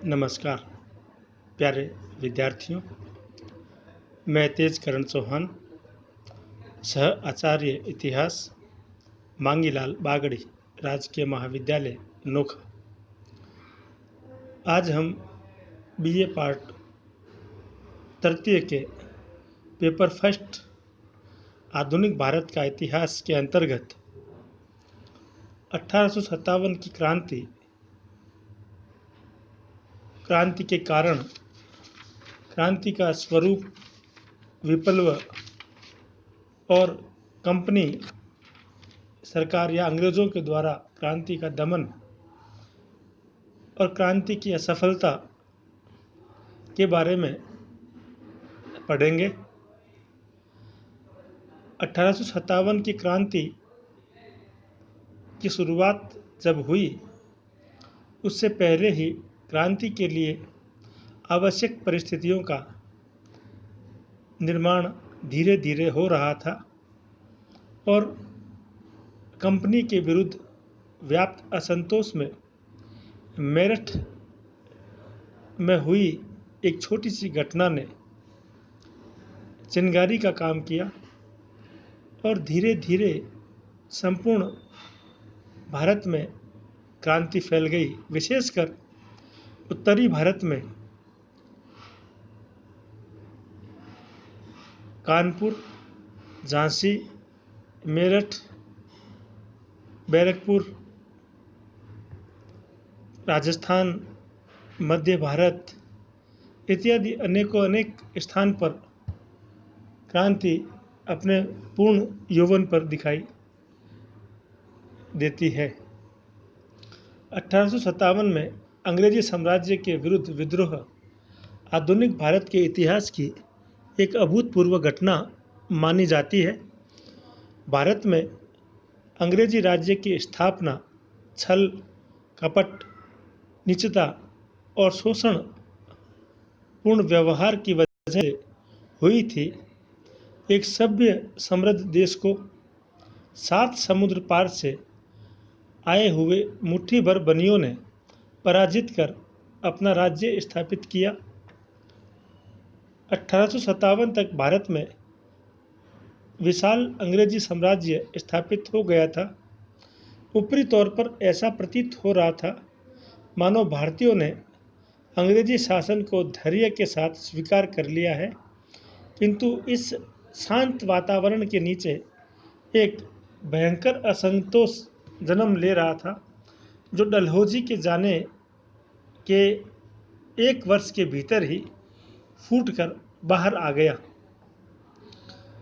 नमस्कार प्यारे विद्यार्थियों। मैं तेजकरण चौहान, सह आचार्य इतिहास, मांगीलाल बागड़ी, राजकीय महाविद्यालय नोखा। आज हम बीए पार्ट तृतीय के पेपर फर्स्ट आधुनिक भारत का इतिहास के अंतर्गत 1857 की क्रांति के कारण, क्रांति का स्वरूप, विप्लव और कंपनी सरकार या अंग्रेजों के द्वारा क्रांति का दमन और क्रांति की असफलता के बारे में पढ़ेंगे। 1857 की क्रांति की शुरुआत जब हुई, उससे पहले ही क्रांति के लिए आवश्यक परिस्थितियों का निर्माण धीरे धीरे हो रहा था और कंपनी के विरुद्ध व्याप्त असंतोष में मेरठ में हुई एक छोटी सी घटना ने चिंगारी का काम किया और धीरे धीरे संपूर्ण भारत में क्रांति फैल गई। विशेषकर उत्तरी भारत में कानपुर, झांसी, मेरठ, बैरकपुर, राजस्थान, मध्य भारत इत्यादि अनेक स्थान पर क्रांति अपने पूर्ण यौवन पर दिखाई देती है। 1857 में अंग्रेजी साम्राज्य के विरुद्ध विद्रोह आधुनिक भारत के इतिहास की एक अभूतपूर्व घटना मानी जाती है। भारत में अंग्रेजी राज्य की स्थापना छल, कपट, नीचता और शोषण पूर्ण व्यवहार की वजह से हुई थी। एक सभ्य समृद्ध देश को 7 समुद्र पार से आए हुए मुट्ठी भर बनियों ने पराजित कर अपना राज्य स्थापित किया। 1857 तक भारत में विशाल अंग्रेजी साम्राज्य स्थापित हो गया था। ऊपरी तौर पर ऐसा प्रतीत हो रहा था मानो भारतीयों ने अंग्रेजी शासन को धैर्य के साथ स्वीकार कर लिया है, किंतु इस शांत वातावरण के नीचे एक भयंकर असंतोष जन्म ले रहा था, जो डलहौजी के जाने के 1 वर्ष के भीतर ही फूटकर बाहर आ गया।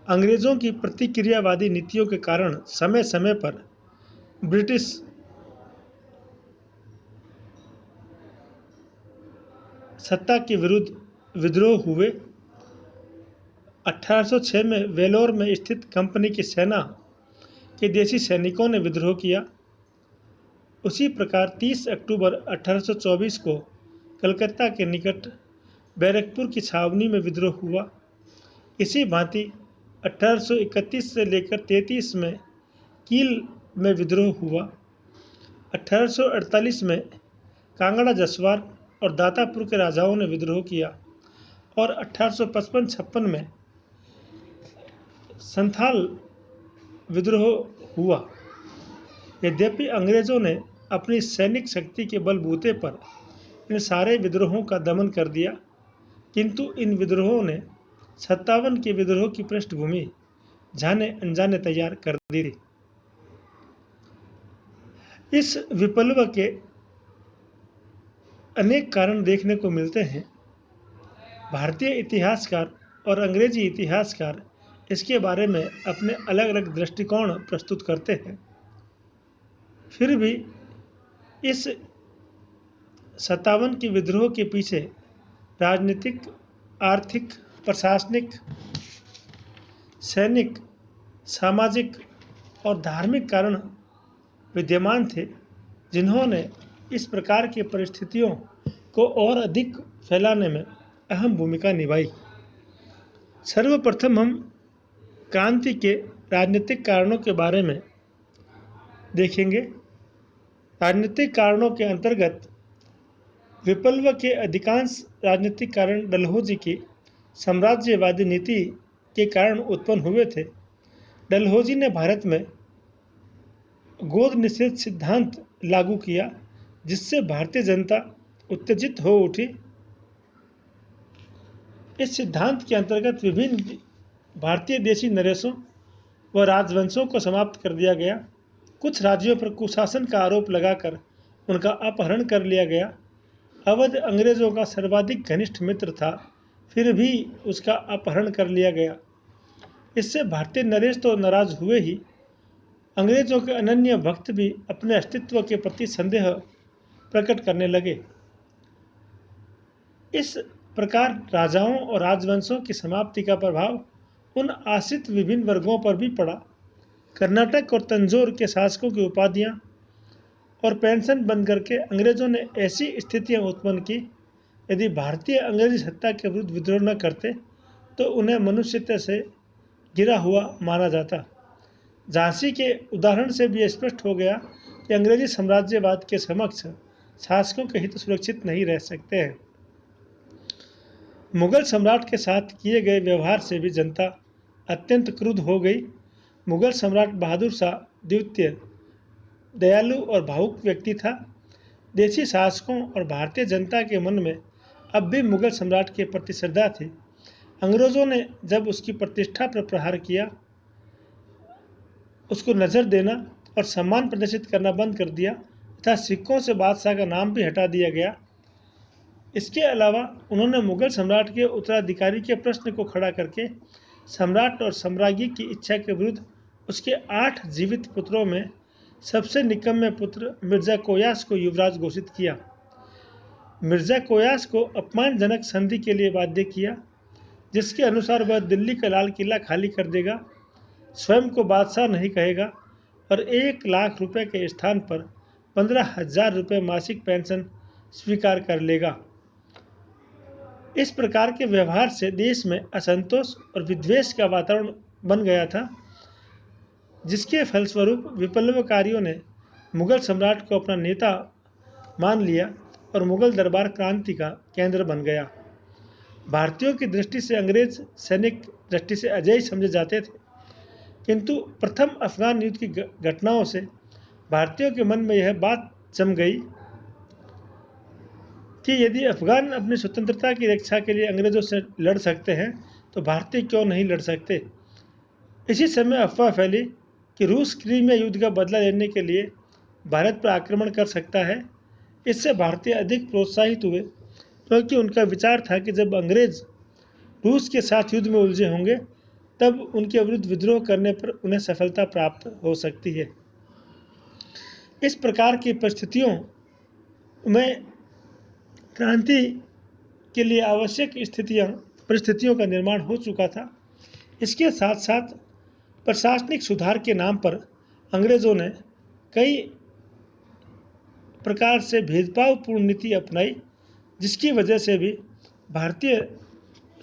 अंग्रेजों की प्रतिक्रियावादी नीतियों के कारण समय समय पर ब्रिटिश सत्ता के विरुद्ध विद्रोह हुए। 1806 में वेलोर में स्थित कंपनी की सेना के देशी सैनिकों ने विद्रोह किया। उसी प्रकार 30 अक्टूबर 1824 को कलकत्ता के निकट बैरकपुर की छावनी में विद्रोह हुआ। इसी भांति 1831 से लेकर 33 में कील में विद्रोह हुआ। 1848 में कांगड़ा, जसवार और दातापुर के राजाओं ने विद्रोह किया और 1855-56 में संथाल विद्रोह हुआ। यद्यपि अंग्रेजों ने अपनी सैनिक शक्ति के बलबूते पर इन सारे विद्रोहों का दमन कर दिया, किंतु इन विद्रोहों ने 57 के विद्रोह की पृष्ठभूमि जाने अनजाने तैयार कर दी थी। इस विप्लव के अनेक कारण देखने को मिलते हैं। भारतीय इतिहासकार और अंग्रेजी इतिहासकार इसके बारे में अपने अलग अलग दृष्टिकोण प्रस्तुत करते हैं। फिर भी इस 57 के विद्रोह के पीछे राजनीतिक, आर्थिक, प्रशासनिक, सैनिक, सामाजिक और धार्मिक कारण विद्यमान थे, जिन्होंने इस प्रकार की परिस्थितियों को और अधिक फैलाने में अहम भूमिका निभाई। सर्वप्रथम हम क्रांति के राजनीतिक कारणों के बारे में देखेंगे। राजनीतिक कारणों के अंतर्गत विप्लव के अधिकांश राजनीतिक कारण डलहौजी की साम्राज्यवादी नीति के कारण उत्पन्न हुए थे। डलहौजी ने भारत में गोद निषेध सिद्धांत लागू किया, जिससे भारतीय जनता उत्तेजित हो उठी। इस सिद्धांत के अंतर्गत विभिन्न भारतीय देशी नरेशों व राजवंशों को समाप्त कर दिया गया। कुछ राज्यों पर कुशासन का आरोप लगाकर उनका अपहरण कर लिया गया। अवध अंग्रेजों का सर्वाधिक घनिष्ठ मित्र था, फिर भी उसका अपहरण कर लिया गया। इससे भारतीय नरेश तो नाराज हुए ही, अंग्रेजों के अनन्य भक्त भी अपने अस्तित्व के प्रति संदेह प्रकट करने लगे। इस प्रकार राजाओं और राजवंशों की समाप्ति का प्रभाव उन आश्रित विभिन्न वर्गों पर भी पड़ा। कर्नाटक और तंजौर के शासकों की उपाधियां और पेंशन बंद करके अंग्रेजों ने ऐसी स्थितियां उत्पन्न की, यदि भारतीय अंग्रेजी सत्ता के विरुद्ध विद्रोह न करते तो उन्हें मनुष्यता से गिरा हुआ माना जाता। झांसी के उदाहरण से भी स्पष्ट हो गया कि अंग्रेजी साम्राज्यवाद के समक्ष शासकों के हित सुरक्षित नहीं रह सकते हैं। मुगल सम्राट के साथ किए गए व्यवहार से भी जनता अत्यंत क्रुद्ध हो गई। मुगल सम्राट बहादुर शाह द्वितीय दयालु और भावुक व्यक्ति था। देशी शासकों और भारतीय जनता के मन में अब भी मुगल सम्राट के प्रति श्रद्धा थी। अंग्रेजों ने जब उसकी प्रतिष्ठा पर प्रहार किया, उसको नज़र देना और सम्मान प्रदर्शित करना बंद कर दिया तथा सिक्कों से बादशाह का नाम भी हटा दिया गया। इसके अलावा उन्होंने मुगल सम्राट के उत्तराधिकारी के प्रश्न को खड़ा करके सम्राट और साम्राज्ञी की इच्छा के विरुद्ध उसके 8 जीवित पुत्रों में सबसे निकम्मे पुत्र मिर्जा कोयास को युवराज घोषित किया। मिर्जा कोयास को अपमानजनक संधि के लिए बाध्य किया, जिसके अनुसार वह दिल्ली का लाल किला खाली कर देगा, स्वयं को बादशाह नहीं कहेगा और 1 लाख रुपए के स्थान पर 15,000 रुपये मासिक पेंशन स्वीकार कर लेगा। इस प्रकार के व्यवहार से देश में असंतोष और विद्वेष का वातावरण बन गया था, जिसके फलस्वरूप विप्लवकारियों ने मुगल सम्राट को अपना नेता मान लिया और मुगल दरबार क्रांति का केंद्र बन गया। भारतीयों की दृष्टि से अंग्रेज सैनिक दृष्टि से अजय समझे जाते थे, किंतु प्रथम अफगान युद्ध की घटनाओं से भारतीयों के मन में यह बात जम गई कि यदि अफगान अपनी स्वतंत्रता की रक्षा के लिए अंग्रेजों से लड़ सकते हैं तो भारतीय क्यों नहीं लड़ सकते। इसी समय अफवाह फैली कि रूस क्रीमिया युद्ध का बदला लेने के लिए भारत पर आक्रमण कर सकता है। इससे भारतीय अधिक प्रोत्साहित हुए, क्योंकि उनका विचार था कि जब अंग्रेज रूस के साथ युद्ध में उलझे होंगे तब उनके विरुद्ध विद्रोह करने पर उन्हें सफलता प्राप्त हो सकती है। इस प्रकार की परिस्थितियों में क्रांति के लिए आवश्यक परिस्थितियों का निर्माण हो चुका था। इसके साथ साथ प्रशासनिक सुधार के नाम पर अंग्रेजों ने कई प्रकार से भेदभावपूर्ण नीति अपनाई, जिसकी वजह से भी भारतीय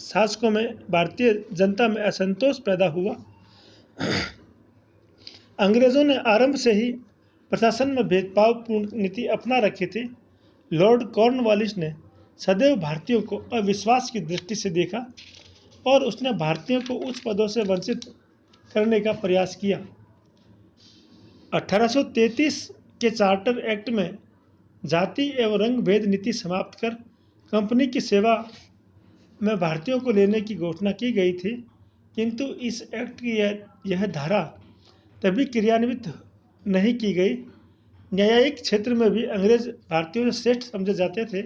शासकों में, भारतीय जनता में असंतोष पैदा हुआ। अंग्रेजों ने आरंभ से ही प्रशासन में भेदभावपूर्ण नीति अपना रखी थी। लॉर्ड कॉर्नवालिस ने सदैव भारतीयों को अविश्वास की दृष्टि से देखा और उसने भारतीयों को उच्च पदों से वंचित करने का प्रयास किया। 1833 के चार्टर एक्ट में जाति एवं रंग भेद नीति समाप्त कर कंपनी की सेवा में भारतीयों को लेने की घोषणा की गई थी, किंतु इस एक्ट की यह धारा तभी क्रियान्वित नहीं की गई। न्यायिक क्षेत्र में भी अंग्रेज भारतीयों से श्रेष्ठ समझे जाते थे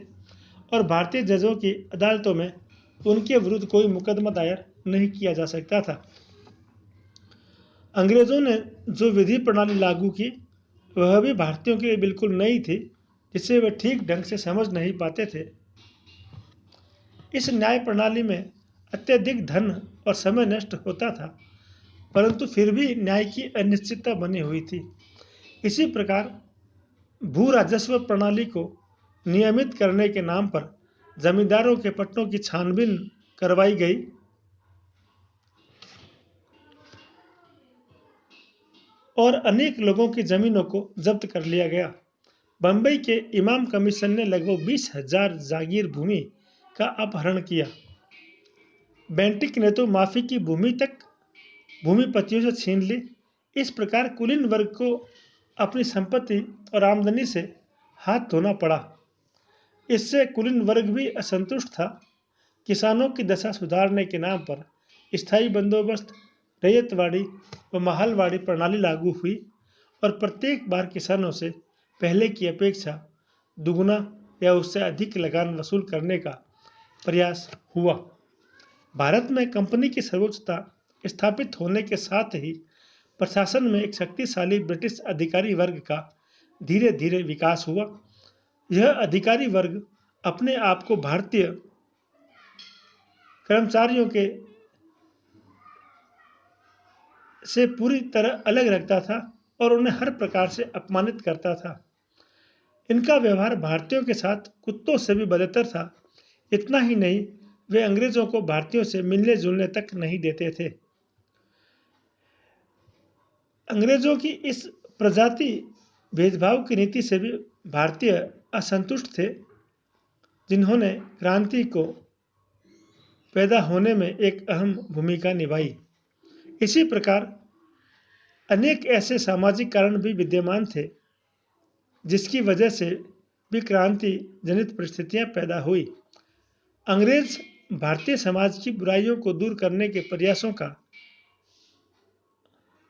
और भारतीय जजों की अदालतों में उनके विरुद्ध कोई मुकदमा दायर नहीं किया जा सकता था। अंग्रेजों ने जो विधि प्रणाली लागू की वह भी भारतीयों के लिए बिल्कुल नई थी, जिसे वे ठीक ढंग से समझ नहीं पाते थे। इस न्याय प्रणाली में अत्यधिक धन और समय नष्ट होता था, परंतु फिर भी न्याय की अनिश्चितता बनी हुई थी। इसी प्रकार भू राजस्व प्रणाली को नियमित करने के नाम पर जमींदारों के पट्टों की छानबीन करवाई गई और अनेक लोगों की जमीनों को जब्त कर लिया गया। बम्बई के इमाम कमीशन ने लगभग 20,000 जागीर भूमि का अपहरण किया। बेंटिक ने तो माफी की भूमि तक भूमिपतियों से छीन ली। इस प्रकार कुलीन वर्ग को अपनी संपत्ति और आमदनी से हाथ धोना पड़ा। इससे कुलीन वर्ग भी असंतुष्ट था। किसानों की दशा सुधारने के नाम पर स्थायी बंदोबस्त, रैयतवाड़ी व महलवाड़ी प्रणाली लागू हुई और प्रत्येक बार किसानों से पहले की अपेक्षा दुगुना या उससे अधिक लगान वसूल करने का प्रयास हुआ। भारत में कंपनी की सर्वोच्चता स्थापित होने के साथ ही प्रशासन में एक शक्तिशाली ब्रिटिश अधिकारी वर्ग का धीरे धीरे विकास हुआ। यह अधिकारी वर्ग अपने आप को भारतीय कर्मचारियों के से पूरी तरह अलग रखता था और उन्हें हर प्रकार से अपमानित करता था। इनका व्यवहार भारतीयों के साथ कुत्तों से भी बदतर था। इतना ही नहीं, वे अंग्रेजों को भारतीयों से मिलने जुलने तक नहीं देते थे। अंग्रेजों की इस प्रजाति भेदभाव की नीति से भी भारतीय असंतुष्ट थे, जिन्होंने क्रांति को पैदा होने में एक अहम भूमिका निभाई। इसी प्रकार अनेक ऐसे सामाजिक कारण भी विद्यमान थे, जिसकी वजह से भी क्रांति जनित परिस्थितियां पैदा हुई। अंग्रेज भारतीय समाज की बुराइयों को दूर करने के प्रयासों का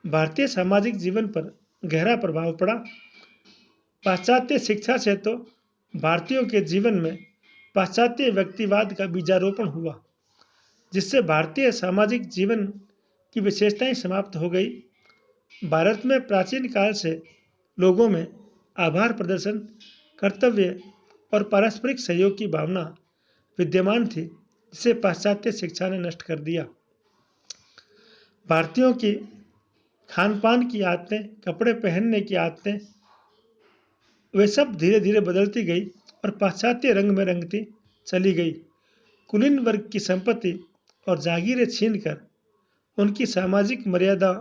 भारतीय सामाजिक जीवन पर गहरा प्रभाव पड़ा। पाश्चात्य शिक्षा से तो भारतीयों के जीवन में पाश्चात्य व्यक्तिवाद का बीजारोपण हुआ, जिससे भारतीय सामाजिक जीवन की विशेषताएं समाप्त हो गई। भारत में प्राचीन काल से लोगों में आभार प्रदर्शन, कर्तव्य और पारस्परिक सहयोग की भावना विद्यमान थी, जिसे पाश्चात्य शिक्षा ने नष्ट कर दिया। भारतीयों की खान पान की आदतें, कपड़े पहनने की आदतें, वे सब धीरे धीरे बदलती गई और पाश्चात्य रंग में रंगती चली गई। कुलीन वर्ग की संपत्ति और जागीरें छीनकर उनकी सामाजिक मर्यादा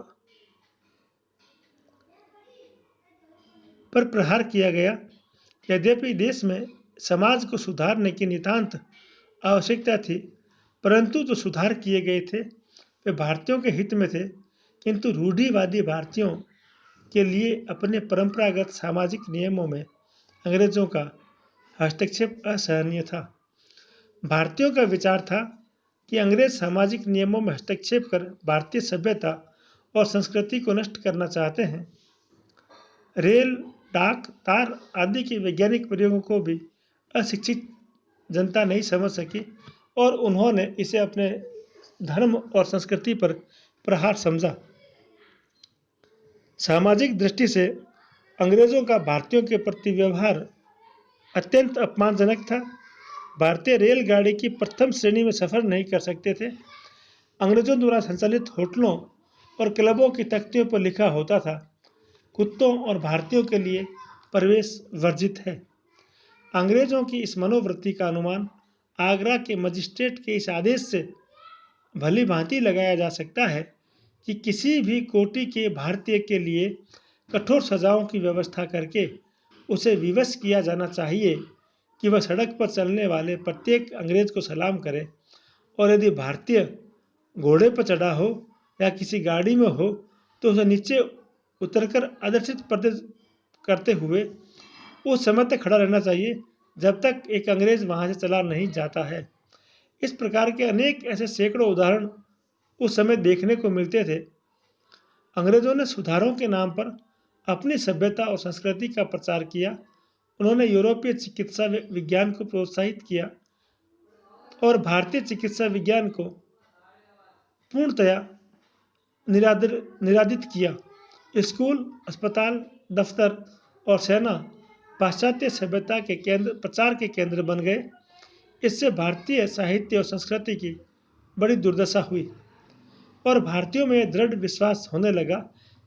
पर प्रहार किया गया। यद्यपि देश में समाज को सुधारने की नितांत आवश्यकता थी, परंतु जो सुधार किए गए थे वे भारतीयों के हित में थे, किंतु रूढ़िवादी भारतीयों के लिए अपने परंपरागत सामाजिक नियमों में अंग्रेजों का हस्तक्षेप असहनीय था। भारतीयों का विचार था कि अंग्रेज सामाजिक नियमों में हस्तक्षेप कर भारतीय सभ्यता और संस्कृति को नष्ट करना चाहते हैं। रेल, डाक, तार आदि के वैज्ञानिक प्रयोगों को भी अशिक्षित जनता नहीं समझ सकी और उन्होंने इसे अपने धर्म और संस्कृति पर प्रहार समझा। सामाजिक दृष्टि से अंग्रेजों का भारतीयों के प्रति व्यवहार अत्यंत अपमानजनक था। भारतीय रेलगाड़ी की प्रथम श्रेणी में सफर नहीं कर सकते थे। अंग्रेजों द्वारा संचालित होटलों और क्लबों की तख्तियों पर लिखा होता था, कुत्तों और भारतीयों के लिए प्रवेश वर्जित है। अंग्रेजों की इस मनोवृत्ति का अनुमान आगरा के मजिस्ट्रेट के इस आदेश से भली भांति लगाया जा सकता है कि किसी भी कोटि के भारतीय के लिए कठोर सजाओं की व्यवस्था करके उसे विवश किया जाना चाहिए कि वह सड़क पर चलने वाले प्रत्येक अंग्रेज को सलाम करे, और यदि भारतीय घोड़े पर चढ़ा हो या किसी गाड़ी में हो तो उसे नीचे उतरकर आदर्शित प्रदर्शित करते हुए उस समय तक खड़ा रहना चाहिए जब तक एक अंग्रेज वहां से चला नहीं जाता है। इस प्रकार के अनेक ऐसे सैकड़ों उदाहरण उस समय देखने को मिलते थे। अंग्रेजों ने सुधारों के नाम पर अपनी सभ्यता और संस्कृति का प्रचार किया। उन्होंने यूरोपीय चिकित्सा विज्ञान को प्रोत्साहित किया और भारतीय चिकित्सा विज्ञान को पूर्णतया निरादित किया। स्कूल, अस्पताल, दफ्तर और सेना पाश्चात्य सभ्यता के प्रचार के केंद्र बन गए। इससे भारतीय साहित्य और संस्कृति की बड़ी दुर्दशा हुई और भारतीयों में दृढ़ विश्वास होने लगा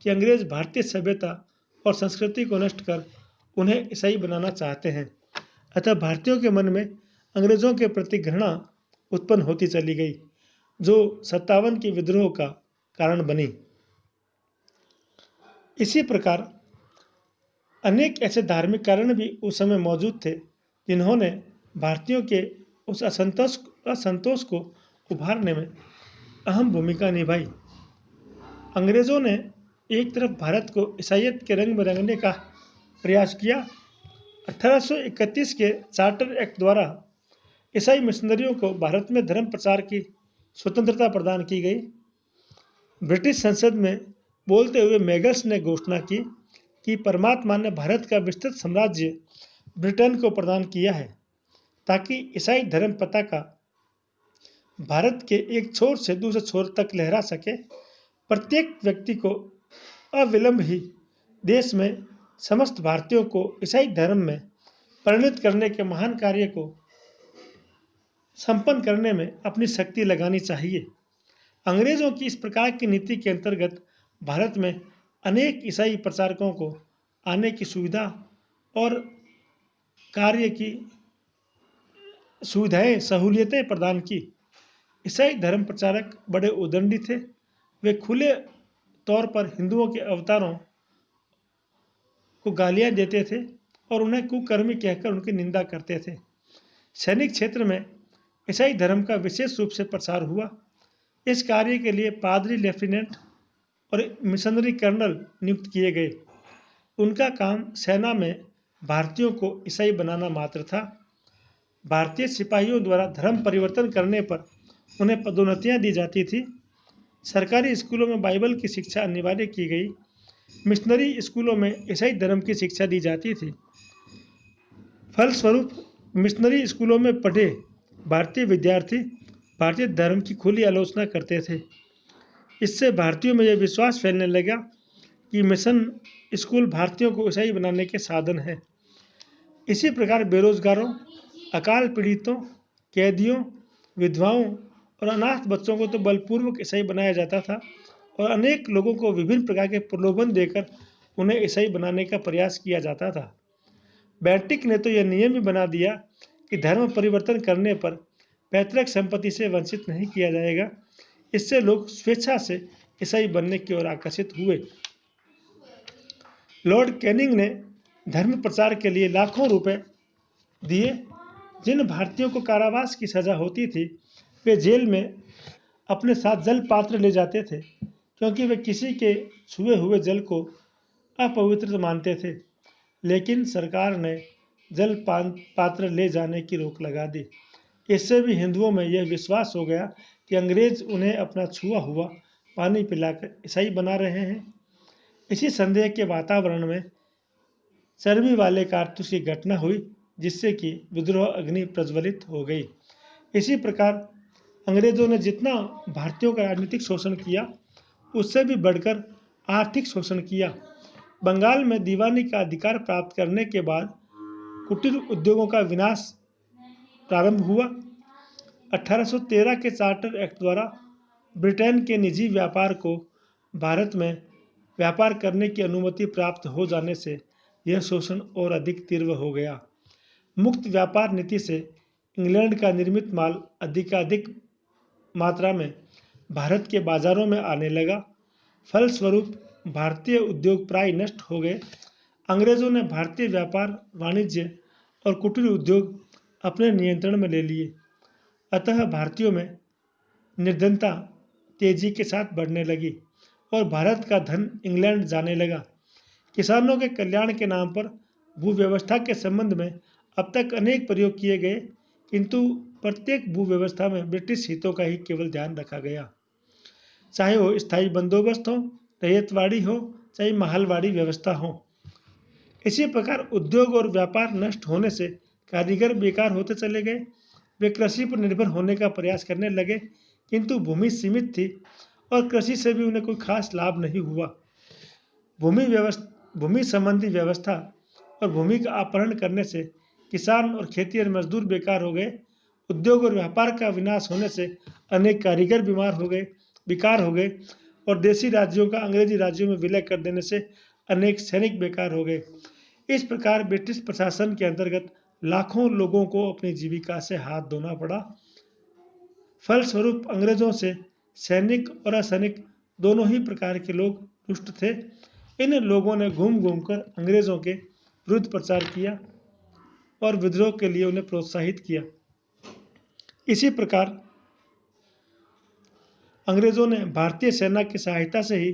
कि अंग्रेज भारतीय सभ्यता और संस्कृति को नष्ट कर उन्हें ईसाई बनाना चाहते हैं। अतः भारतीयों के मन में अंग्रेजों के प्रति घृणा उत्पन्न होती चली गई, जो 57 के विद्रोह का कारण बनी। इसी प्रकार अनेक ऐसे धार्मिक कारण भी उस समय मौजूद थे जिन्होंने भारतीयों के उस असंतोष को उभारने में अहम भूमिका निभाई। अंग्रेज़ों ने एक तरफ भारत को ईसाईयत के रंग में रंगने का प्रयास किया। 1831 के चार्टर एक्ट द्वारा ईसाई मिशनरियों को भारत में धर्म प्रचार की स्वतंत्रता प्रदान की गई। ब्रिटिश संसद में बोलते हुए मैगल्स ने घोषणा की कि परमात्मा ने भारत का विस्तृत साम्राज्य ब्रिटेन को प्रदान किया है ताकि ईसाई धर्म पताका भारत के एक छोर से दूसरे छोर तक लहरा सके। प्रत्येक व्यक्ति को अविलंब ही देश में समस्त भारतीयों को ईसाई धर्म में परिणत करने के महान कार्य को संपन्न करने में अपनी शक्ति लगानी चाहिए। अंग्रेजों की इस प्रकार की नीति के अंतर्गत भारत में अनेक ईसाई प्रचारकों को आने की सुविधा और कार्य की सुविधाएं सहूलियतें प्रदान की। ईसाई धर्म प्रचारक बड़े उदंडी थे। वे खुले तौर पर हिंदुओं के अवतारों को गालियां देते थे और उन्हें कुकर्मी कहकर उनकी निंदा करते थे। सैनिक क्षेत्र में ईसाई धर्म का विशेष रूप से प्रसार हुआ। इस कार्य के लिए पादरी, लेफ्टिनेंट और मिशनरी कर्नल नियुक्त किए गए। उनका काम सेना में भारतीयों को ईसाई बनाना मात्र था। भारतीय सिपाहियों द्वारा धर्म परिवर्तन करने पर उन्हें पदोन्नतियां दी जाती थी। सरकारी स्कूलों में बाइबल की शिक्षा अनिवार्य की गई। मिशनरी स्कूलों में ईसाई धर्म की शिक्षा दी जाती थी। फलस्वरूप मिशनरी स्कूलों में पढ़े भारतीय विद्यार्थी भारतीय धर्म की खुली आलोचना करते थे। इससे भारतीयों में यह विश्वास फैलने लगा कि मिशन स्कूल भारतीयों को ईसाई बनाने के साधन हैं। इसी प्रकार बेरोजगारों, अकाल पीड़ितों, कैदियों, विधवाओं और अनाथ बच्चों को तो बलपूर्वक ईसाई बनाया जाता था और अनेक लोगों को विभिन्न प्रकार के प्रलोभन देकर उन्हें ईसाई बनाने का प्रयास किया जाता था। बेंटिक ने तो यह नियम ही बना दिया कि धर्म परिवर्तन करने पर पैतृक संपत्ति से वंचित नहीं किया जाएगा। इससे लोग स्वेच्छा से ईसाई बनने की ओर आकर्षित हुए। लॉर्ड कैनिंग ने धर्म प्रचार के लिए लाखों रुपए दिए। जिन भारतीयों को कारावास की सजा होती थी वे जेल में अपने साथ जल पात्र ले जाते थे, क्योंकि वे किसी के छुए हुए जल को अपवित्र मानते थे। लेकिन सरकार ने जल पात्र ले जाने की रोक लगा दी। इससे भी हिंदुओं में यह विश्वास हो गया कि अंग्रेज उन्हें अपना छुआ हुआ पानी पिलाकर ईसाई बना रहे हैं। इसी संदेह के वातावरण में चर्बी वाले कारतूस की घटना हुई, जिससे कि विद्रोह अग्नि प्रज्वलित हो गई। इसी प्रकार अंग्रेजों ने जितना भारतीयों का राजनीतिक शोषण किया, उससे भी बढ़कर आर्थिक शोषण किया। बंगाल में दीवानी का अधिकार प्राप्त करने के बाद कुटीर उद्योगों का विनाश प्रारंभ हुआ। 1813 के चार्टर एक्ट द्वारा ब्रिटेन के निजी व्यापार को भारत में व्यापार करने की अनुमति प्राप्त हो जाने से यह शोषण और अधिक तीव्र हो गया। मुक्त व्यापार नीति से इंग्लैंड का निर्मित माल अधिकाधिक मात्रा में भारत के बाजारों में आने लगा। फलस्वरूप भारतीय उद्योग प्राय नष्ट हो गए। अंग्रेजों ने भारतीय व्यापार, वाणिज्य और कुटीर उद्योग अपने नियंत्रण में ले लिए। अतः भारतीयों में निर्धनता तेजी के साथ बढ़ने लगी और भारत का धन इंग्लैंड जाने लगा। किसानों के कल्याण के नाम पर भूव्यवस्था के संबंध में अब तक अनेक प्रयोग किए गए, किंतु प्रत्येक भूव्यवस्था में ब्रिटिश हितों का ही केवल ध्यान रखा गया। चाहे वो स्थायी बंदोबस्त हो, रैयतवाड़ी हो, चाहे महलवाड़ी व्यवस्था हो। इसी प्रकार उद्योग और व्यापार नष्ट होने से कारीगर बेकार होते चले गए। वे कृषि पर निर्भर होने का प्रयास करने लगे, किंतु भूमि सीमित थी और कृषि से भी उन्हें कोई खास लाभ नहीं हुआ। भूमि संबंधी व्यवस्था और भूमि का अपहरण करने से किसान और खेतिहर मजदूर बेकार हो गए। उद्योग और व्यापार का विनाश होने से अनेक कारीगर बेकार हो गए और देशी राज्यों का अंग्रेजी राज्यों में विलय कर देने से अनेक सैनिक बेकार हो गए। इस प्रकार ब्रिटिश प्रशासन के अंतर्गत लाखों लोगों को अपनी जीविका से हाथ धोना पड़ा। फलस्वरूप अंग्रेजों से सैनिक और असैनिक दोनों ही प्रकार के लोग रुष्ट थे। इन लोगों ने घूम घूम कर अंग्रेजों के विरुद्ध प्रचार किया और विद्रोह के लिए उन्हें प्रोत्साहित किया। इसी प्रकार अंग्रेजों ने भारतीय सेना की सहायता से ही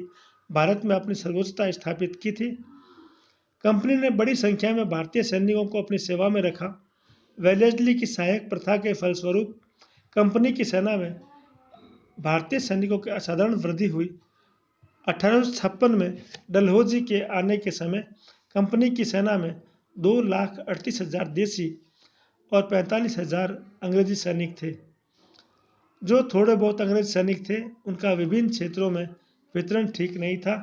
भारत में अपनी सर्वोच्चता स्थापित की थी। कंपनी ने बड़ी संख्या में भारतीय सैनिकों को अपनी सेवा में रखा। वेलेस्ली की सहायक प्रथा के फलस्वरूप कंपनी की सेना में भारतीय सैनिकों की असाधारण वृद्धि हुई। 1856 में डलहौजी के आने के समय कंपनी की सेना में 2,38,000 देसी और 45,000 अंग्रेजी सैनिक थे। जो थोड़े बहुत अंग्रेज सैनिक थे उनका विभिन्न क्षेत्रों में वितरण ठीक नहीं था।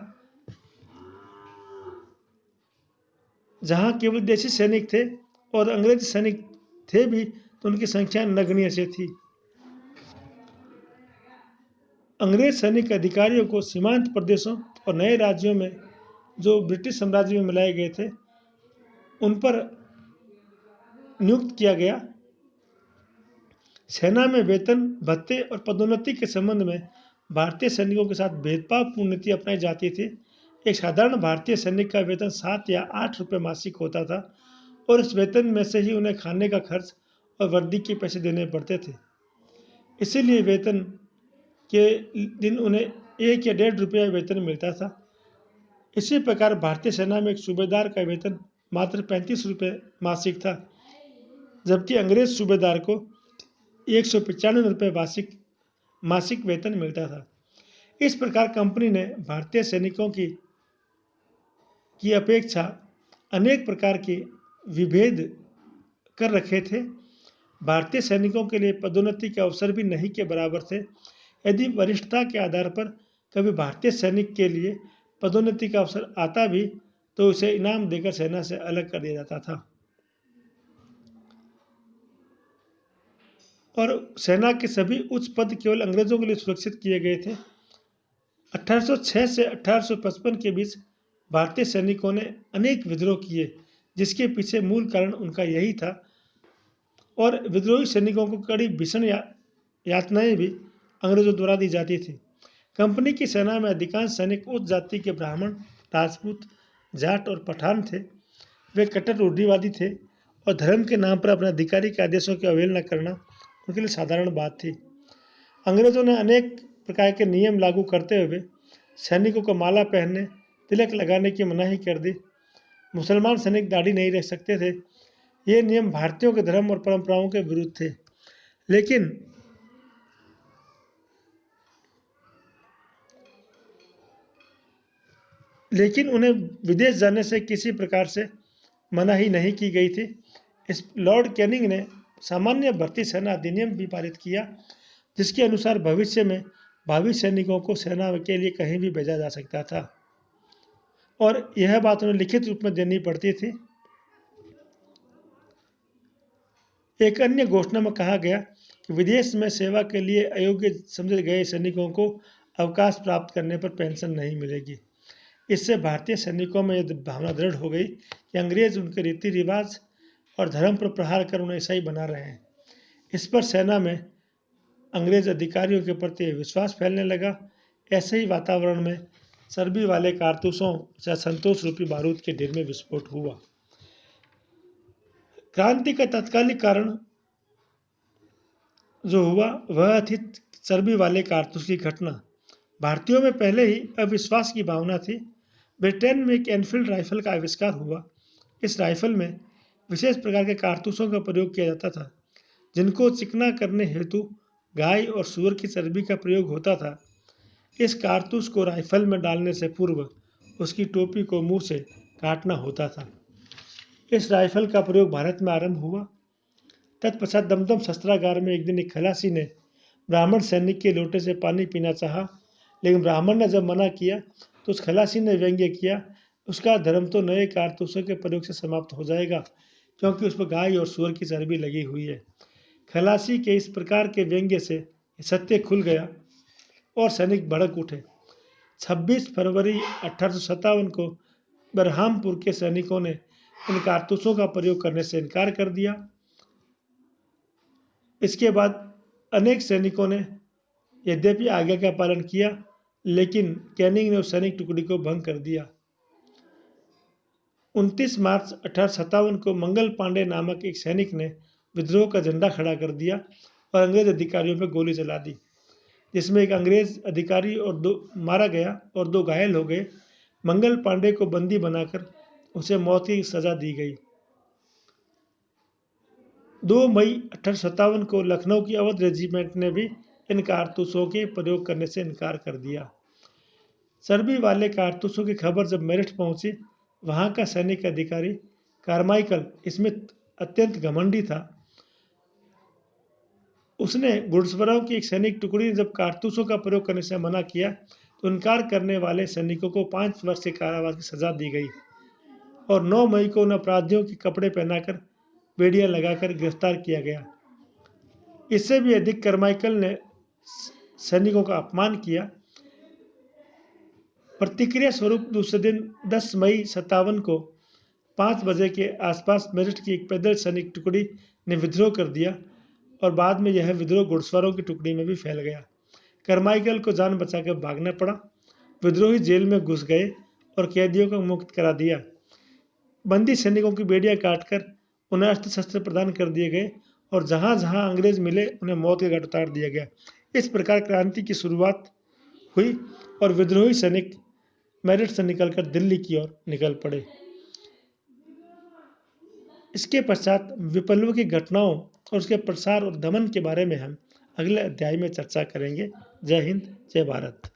जहां केवल देसी सैनिक थे और अंग्रेजी सैनिक थे भी तो उनकी संख्या नगण्य से थी। अंग्रेज सैनिक अधिकारियों को सीमांत प्रदेशों और नए राज्यों में जो ब्रिटिश साम्राज्य में मिलाए गए थे उन पर नियुक्त किया गया। सेना में वेतन, भत्ते और पदोन्नति के संबंध में भारतीय सैनिकों के साथ भेदभावपूर्ण नीति अपनाई जाती थी। एक साधारण भारतीय सैनिक का वेतन 7 या 8 रुपये मासिक होता था और इस वेतन में से ही उन्हें खाने का खर्च और वर्दी के पैसे देने पड़ते थे। इसीलिए वेतन के दिन उन्हें 1 या 1.5 रुपया वेतन मिलता था। इसी प्रकार भारतीय सेना में एक सूबेदार का वेतन मात्र 35 रुपये मासिक था, जबकि अंग्रेज सूबेदार को 195 रुपये मासिक वेतन मिलता था। इस प्रकार कंपनी ने भारतीय सैनिकों की अपेक्षा अनेक प्रकार के विभेद कर रखे थे। भारतीय सैनिकों के लिए पदोन्नति के अवसर भी नहीं के बराबर थे। यदि वरिष्ठता के आधार पर कभी भारतीय सैनिक के लिए पदोन्नति का अवसर आता भी तो उसे इनाम देकर सेना से अलग कर दिया जाता था और सेना के सभी उच्च पद केवल अंग्रेजों के लिए सुरक्षित किए गए थे। 1806 से 1855 के बीच भारतीय सैनिकों ने अनेक विद्रोह किए, जिसके पीछे मूल कारण उनका यही था और विद्रोही सैनिकों को कड़ी भीषण यातनाएं भी अंग्रेजों द्वारा दी जाती थी। कंपनी की सेना में अधिकांश सैनिक उच्च जाति के ब्राह्मण, राजपूत, जाट और पठान थे। वे कट्टर रूढ़िवादी थे और धर्म के नाम पर अपने अधिकारी के आदेशों की अवहेलना करना उनके लिए साधारण बात थी। अंग्रेजों ने अनेक प्रकार के नियम लागू करते हुए सैनिकों को माला पहनने, तिलक लगाने की मनाही कर दी। मुसलमान सैनिक दाढ़ी नहीं रख सकते थे। ये नियम भारतीयों के धर्म और परंपराओं के विरुद्ध थे, लेकिन उन्हें विदेश जाने से किसी प्रकार से मनाही नहीं की गई थी। इस लॉर्ड कैनिंग ने सामान्य भर्ती सेना अधिनियम भी पारित किया, जिसके अनुसार भविष्य में भावी सैनिकों को सेना के लिए कहीं भी भेजा जा सकता था और यह बात उन्हें लिखित रूप में देनी पड़ती थी। एक अन्य घोषणा में कहा गया कि विदेश में सेवा के लिए अयोग्य समझे गए सैनिकों को अवकाश प्राप्त करने पर पेंशन नहीं मिलेगी। इससे भारतीय सैनिकों में यह भावना दृढ़ हो गई कि अंग्रेज उनके रीति रिवाज और धर्म पर प्रहार कर उन्हें ईसाई बना रहे हैं। इस पर सेना में अंग्रेज अधिकारियों के प्रति विश्वास फैलने लगा। ऐसे ही वातावरण में चर्बी वाले कारतूसों या संतोष रूपी बारूद के ढेर में विस्फोट हुआ। क्रांति का तात्कालिक कारण जो हुआ वह थी चर्बी वाले कारतूस की घटना। भारतीयों में पहले ही अविश्वास की भावना थी। ब्रिटेन में एक एनफील्ड राइफल का आविष्कार हुआ। इस राइफल में विशेष प्रकार के कारतूसों का प्रयोग किया जाता था, जिनको चिकना करने हेतु गाय और सूअर की चर्बी का प्रयोग होता था। इस कारतूस को राइफल में डालने से पूर्व उसकी टोपी को मुंह से काटना होता था। इस राइफल का प्रयोग भारत में आरंभ हुआ। तत्पश्चात दमदम शस्त्रागार में एक दिन एक खलासी ने ब्राह्मण सैनिक के लोटे से पानी पीना चाहा, लेकिन ब्राह्मण ने जब मना किया तो उस खलासी ने व्यंग्य किया, उसका धर्म तो नए कारतूसों के प्रयोग से समाप्त हो जाएगा, क्योंकि उस पर गाय और सूअर की चर्बी लगी हुई है। खलासी के इस प्रकार के व्यंग्य से सत्य खुल गया और सैनिक भड़क उठे। 26 फरवरी 1857 को बरहामपुर के सैनिकों ने इन कारतूसों का प्रयोग करने से इनकार कर दिया। इसके बाद अनेक सैनिकों ने यद्यपि आज्ञा का पालन किया, लेकिन कैनिंग ने उस सैनिक टुकड़ी को भंग कर दिया। 29 मार्च 1857 को मंगल पांडे नामक एक सैनिक ने विद्रोह का झंडा खड़ा कर दिया और अंग्रेज अधिकारियों पर गोली चला दी, जिसमें एक अंग्रेज अधिकारी और 2 मारा गया और 2 घायल हो गए। मंगल पांडे को बंदी बनाकर उसे मौत की सजा दी गई। 2 मई 1857 को लखनऊ की अवध रेजिमेंट ने भी इन कारतूसों के प्रयोग करने से इनकार कर दिया। चर्बी वाले कारतूसों की खबर जब मेरठ पहुंची, वहां का सैनिक अधिकारी कारमाइकल स्मिथ अत्यंत घमंडी था। उसने घुड़सवारों की एक सैनिक टुकड़ी ने जब कारतूसों का प्रयोग करने से मना किया, तो इनकार करने वाले सैनिकों को 5 वर्ष के कारावास की सजा दी गई और 9 मई को उन अपराधियों के कपड़े पहनाकर बेड़ियां लगाकर गिरफ्तार किया गया। इससे भी अधिक कारमाइकल ने सैनिकों का अपमान किया। प्रतिक्रिया स्वरूप दूसरे दिन 10 मई 57 को 5 बजे के आसपास मेरठ की एक पैदल सैनिक टुकड़ी ने विद्रोह कर दिया और बाद में यह विद्रोह घुड़सवारों की टुकड़ी में भी फैल गया। कारमाइकल को जान बचाकर भागना पड़ा। विद्रोही जेल में घुस गए और कैदियों को मुक्त करा दिया। बंदी सैनिकों की बेड़ियां काटकर उन्हें अस्त्र शस्त्र प्रदान कर दिए गए और जहां जहां अंग्रेज मिले उन्हें मौत के घाट उतार दिया गया। इस प्रकार क्रांति की शुरुआत हुई और विद्रोही सैनिक मेरठ से निकलकर दिल्ली की ओर निकल पड़े। इसके पश्चात विप्लव की घटनाओं और उसके प्रसार और दमन के बारे में हम अगले अध्याय में चर्चा करेंगे। जय हिंद, जय भारत।